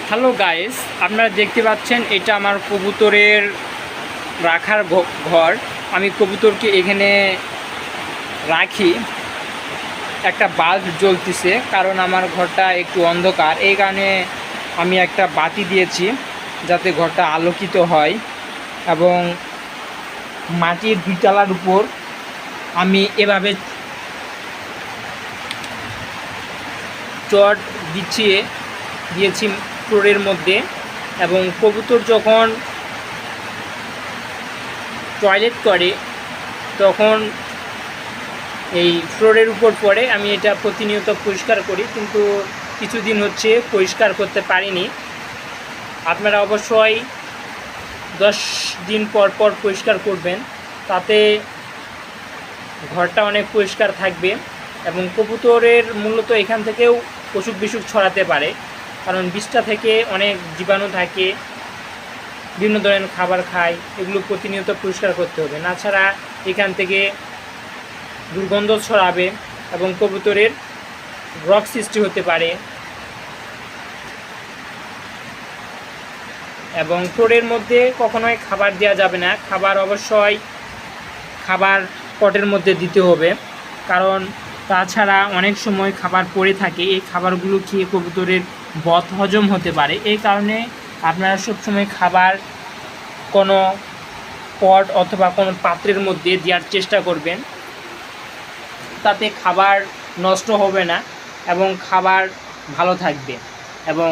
Hello guys, আপনারা দেখতে পাচ্ছেন এটা আমার কবুতরের রাখার ঘর। আমি কবুতরকে এখানে রাখি। একটা বাল্ব জ্বলতেছে কারণ আমার ঘরটা একটু অন্ধকার, এই কারণে আমি একটা বাতি দিয়েছি যাতে ঘরটা আলোকিত হয়। এবং মাটির দুইতলার উপর আমি এভাবে চট দিয়েছি ফ্লোরের মধ্যে। এবং কবুতর যখন টয়লেট করে তখন এই ফ্লোরের উপর পড়ে। আমি এটা প্রতিনিয়ত পরিষ্কার করি, কিন্তু কিছুদিন হচ্ছে পরিষ্কার করতে পারিনি। আপনারা অবশ্যই 10 দিন পর পর পরিষ্কার করবেন, তাতে ঘরটা অনেক পরিষ্কার থাকবে। এবং কবুতরের মূলত এখান থেকেও অসুখ বিসুখ ছড়াতে পারে, কারণ বিষটা থেকে অনেক জীবাণু থাকে, বিভিন্ন ধরনের খাবার খায়, এগুলো প্রতিনিয়ত পরিষ্কার করতে হবে। না ছাড়া এখান থেকে দুর্গন্ধ ছড়াবে এবং কবুতরের রোগ সৃষ্টি হতে পারে। এবং ফ্লোরের মধ্যে কখনোই খাবার দেওয়া যাবে না। খাবার অবশ্যই খাবার পটের মধ্যে দিতে হবে, কারণ তাছাড়া অনেক সময় খাবার পড়ে থাকে, এই খাবারগুলো খেয়ে কবুতরের বদ হজম হতে পারে। এই কারণে আপনারা সবসময় খাবার কোনো পট অথবা কোনো পাত্রের মধ্যে দেওয়ার চেষ্টা করবেন, তাতে খাবার নষ্ট হবে না এবং খাবার ভালো থাকবে। এবং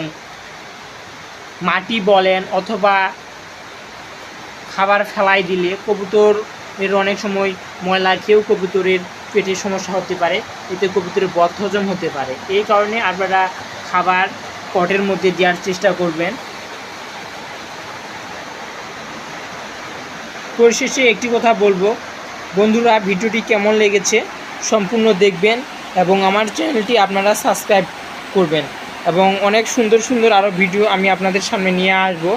মাটি বলেন অথবা খাবার ফেলাই দিলে কবুতরের অনেক সময় ময়লা খেয়েও কবুতরের পেটের সমস্যা হতে পারে, এতে কবুতরের বদহজম হতে পারে। এই কারণে আপনারা খাবার পটের মধ্যে দেওয়ার চেষ্টা করবেন। পরিশেষে একটি কথা বলবো, বন্ধুরা, ভিডিওটি কেমন লেগেছে সম্পূর্ণ দেখবেন এবং আমার চ্যানেলটি আপনারা সাবস্ক্রাইব করবেন। এবং অনেক সুন্দর সুন্দর আরও ভিডিও আমি আপনাদের সামনে নিয়ে আসবো।